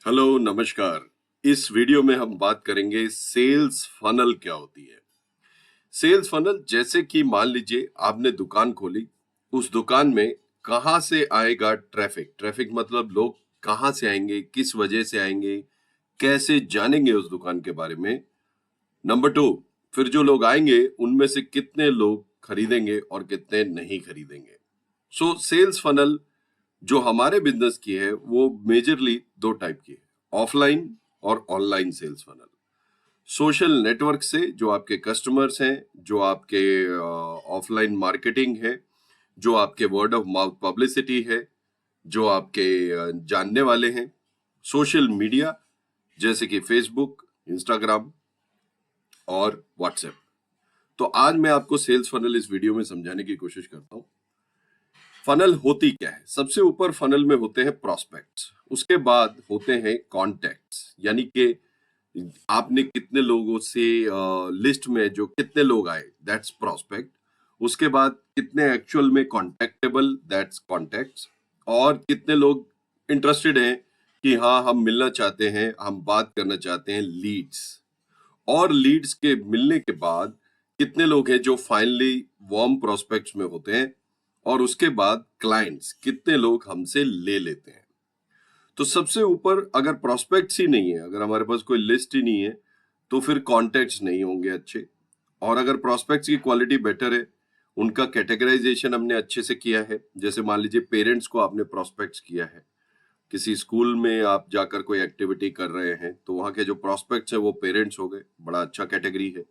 Hello नमस्कार। इस video में हम बात करेंगे सेल्स फनल क्या होती है। सेल्स फनल जैसे कि मान लीजिए आपने दुकान खोली, उस दुकान में कहाँ से आएगा ट्रैफिक। ट्रैफिक मतलब लोग कहाँ से आएंगे, किस वजह से आएंगे, कैसे जानेंगे उस दुकान के बारे में। नंबर 2, फिर जो लोग आएंगे उनमें से कितने लोग खरीदेंगे और कितने नहीं खरीदेंगे। सो सेल्स फनल जो हमारे बिजनेस की है वो मेजरली दो टाइप की है, ऑफलाइन और online sales funnel. Social network से जो आपके कस्टमर्स हैं, जो आपके ऑफलाइन मार्केटिंग है, जो आपके वर्ड ऑफ माउथ पब्लिसिटी है, जो आपके जानने वाले हैं, सोशल मीडिया जैसे कि फेसबुक, इंस्टाग्राम और व्हाट्सएप। तो आज मैं आपको सेल्स फनल इस वीडियो में समझाने की कोशिश करता हूँ। फनल होती क्या है? सबसे ऊपर फनल में होते हैं प्रोस्पेक्ट्स, उसके बाद होते हैं कॉन्टैक्ट्स, यानी कि आपने कितने लोगों से लिस्ट में जो कितने लोग आए, दैट्स प्रोस्पेक्ट। उसके बाद कितने एक्चुअल में कॉन्टैक्टेबल, दैट्स कॉन्टैक्ट्स। और कितने लोग इंटरेस्टेड हैं कि हाँ हम मिलना चाहते हैं, हम बात करना चाहते हैं, लीड्स। और लीड्स के मिलने के बाद कितने लोग हैं जो फाइनली वार्म प्रोस्पेक्ट्स में होते हैं। और उसके बाद क्लाइंट्स, कितने लोग हमसे ले लेते हैं। तो सबसे ऊपर अगर प्रोस्पेक्ट्स ही नहीं है, अगर हमारे पास कोई लिस्ट ही नहीं है, तो फिर कॉन्टैक्ट्स नहीं होंगे अच्छे। और अगर प्रोस्पेक्ट्स की क्वालिटी बेटर है, उनका कैटेगराइजेशन हमने अच्छे से किया है, जैसे मान लीजिए पेरेंट्स को आपने प्रोस्पेक्ट्स किया है, किसी स्कूल में आप जाकर कोई एक्टिविटी कर रहे हैं, तो वहां के जो प्रोस्पेक्ट्स है वो पेरेंट्स हो गए, बड़ा अच्छा कैटेगरी है।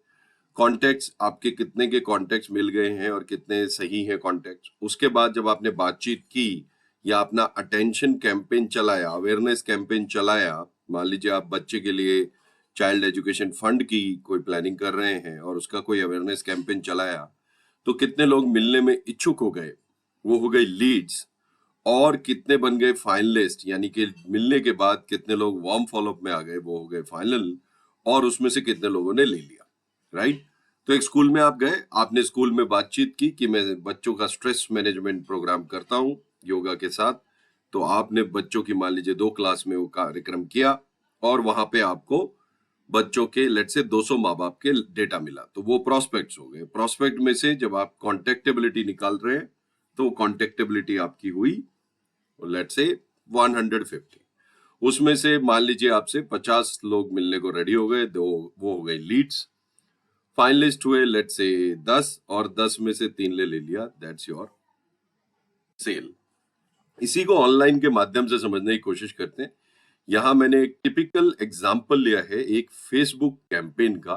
कॉन्टेक्ट्स, आपके कितने के कॉन्टेक्ट्स मिल गए हैं और कितने सही हैं कॉन्टेक्ट्स। उसके बाद जब आपने बातचीत की या अपना अटेंशन कैंपेन चलाया, अवेयरनेस कैंपेन चलाया, मान लीजिए आप बच्चे के लिए चाइल्ड एजुकेशन फंड की कोई प्लानिंग कर रहे हैं और उसका कोई अवेयरनेस कैंपेन चलाया, तो कितने लोग मिलने में इच्छुक हो गए, वो हो गई लीड्स। और कितने बन गए फाइनलिस्ट, यानी कि मिलने के बाद कितने लोग वार्म फॉलोअप में आ गए, वो हो गए फाइनल। और उसमें से कितने लोगों ने ले लिया, राइट। तो एक स्कूल में आप गए, आपने स्कूल में बातचीत की कि मैं बच्चों का स्ट्रेस मैनेजमेंट प्रोग्राम करता हूँ योगा के साथ। तो आपने बच्चों की मान लीजिए 2 क्लास में वो कार्यक्रम किया और वहां पे आपको बच्चों के लेट से 200 माँ बाप के डेटा मिला, तो वो प्रोस्पेक्ट्स हो गए। प्रोस्पेक्ट में से जब आप कॉन्टेक्टेबिलिटी निकाल रहे हैं, तो कॉन्टेक्टेबिलिटी आपकी हुई लेट्स से 150। उसमें से मान लीजिए आपसे 50 लोग मिलने को रेडी हो गए, दो वो हो गए लीड्स। फाइनलिस्ट हुए लेट्स से 10 और 10 में से 3 ले लिया, दैट्स योर सेल। इसी को ऑनलाइन के माध्यम से समझने की कोशिश करते हैं। यहाँ मैंने एक टिपिकल एग्जांपल लिया है एक फेसबुक कैंपेन का।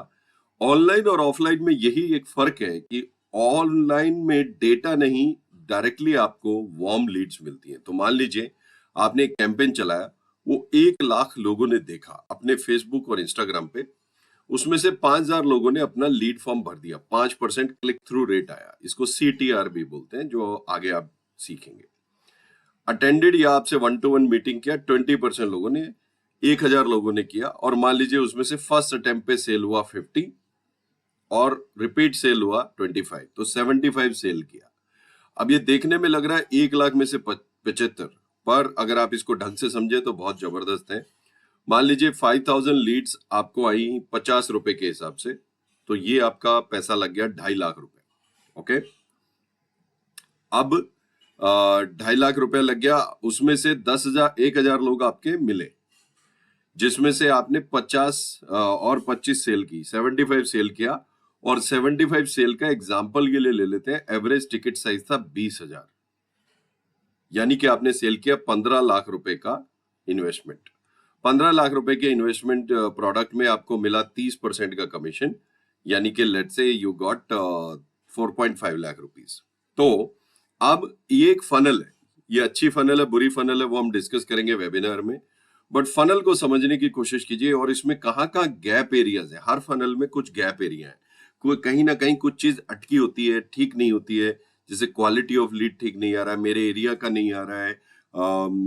ऑनलाइन और ऑफलाइन में यही एक फर्क है कि ऑनलाइन में डेटा नहीं, डायरेक्टली आपको वार्म लीड्स मिलती हैं। तो मान लीजिए आपने एक कैंपेन चलाया, वो 1 लाख लोगों ने देखा अपने फेसबुक और इंस्टाग्राम पे। उसमें से 5,000 लोगों ने अपना लीड फॉर्म भर दिया, 5% क्लिक थ्रू रेट आया। इसको CTR भी बोलते हैं, जो आगे आप सीखेंगे। अटेंडेड या आपसे 1-to-1 मीटिंग किया 20% लोगों ने, 1,000 लोगों ने किया। और मान लीजिए उसमें से फर्स्ट अटेम्प्ट पे सेल हुआ 50 और रिपीट सेल हुआ 25, तो 75 सेल किया। अब ये देखने में लग रहा है 1 लाख में से 75, पर अगर आप इसको ढंग से समझे तो बहुत जबरदस्त है। मान लीजिए 5,000 लीड्स आपको आई 50 रुपए के हिसाब से, तो ये आपका पैसा लग गया 2.5 लाख रुपए। ओके, अब 2.5 लाख रुपए लग गया, उसमें से 1,000 लोग आपके मिले, जिसमें से आपने 50 और 25 सेल की, 75 सेल किया। और 75 सेल का एग्जाम्पल के लिए ले लेते हैं, एवरेज टिकट साइज था 20,000, यानी कि आपने सेल किया 15 लाख रुपए का इन्वेस्टमेंट। 15 लाख रुपए के इन्वेस्टमेंट प्रोडक्ट में आपको मिला 30% का कमीशन, यानी कि let's say you got 4.5 lakh rupees. तो अब ये एक फनल है, ये अच्छी फनल है, बुरी फनल है, वो हम डिस्कस करेंगे वेबिनार में। बट फनल को समझने की कोशिश कीजिए और इसमें कहाँ कहाँ गैप एरियाज है। हर फनल में कुछ गैप एरिया है, कोई कहीं ना कहीं कुछ चीज अटकी होती है, ठीक नहीं होती है। जैसे क्वालिटी ऑफ लीड ठीक नहीं आ रहा है, मेरे एरिया का नहीं आ रहा है।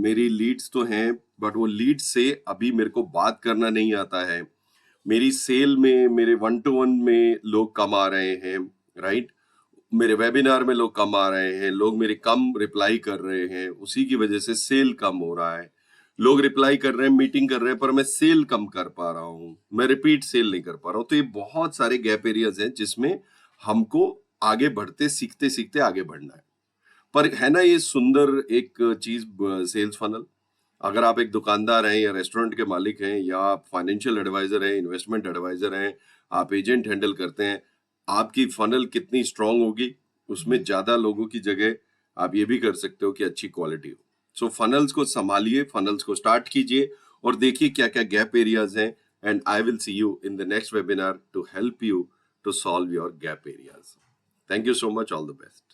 मेरी लीड्स तो हैं, बट वो लीड से अभी मेरे को बात करना नहीं आता है। मेरी सेल में, मेरे 1-to-1 में लोग कम आ रहे हैं, राइट। मेरे वेबिनार में लोग कम आ रहे हैं, लोग मेरे कम रिप्लाई कर रहे हैं, उसी की वजह से सेल कम हो रहा है। लोग रिप्लाई कर रहे हैं, मीटिंग कर रहे हैं, पर मैं सेल कम कर पा रहा हूँ, मैं रिपीट सेल नहीं कर पा रहा हूँ। तो ये बहुत सारे गैप एरियाज हैं जिसमें हमको आगे बढ़ते सीखते सीखते आगे बढ़ना है। पर है ना ये सुंदर एक चीज सेल्स फनल। अगर आप एक दुकानदार हैं या रेस्टोरेंट के मालिक हैं या आप फाइनेंशियल एडवाइजर हैं, इन्वेस्टमेंट एडवाइजर हैं, आप एजेंट हैंडल करते हैं, आपकी फनल कितनी स्ट्रांग होगी, उसमें ज्यादा लोगों की जगह आप ये भी कर सकते हो कि अच्छी क्वालिटी हो। सो फनल्स को संभालिए, फनल्स को स्टार्ट कीजिए और देखिए क्या क्या गैप एरियाज हैं। And I will see you in the next webinar to help you to solve your gap areas. Thank you so much, all the best.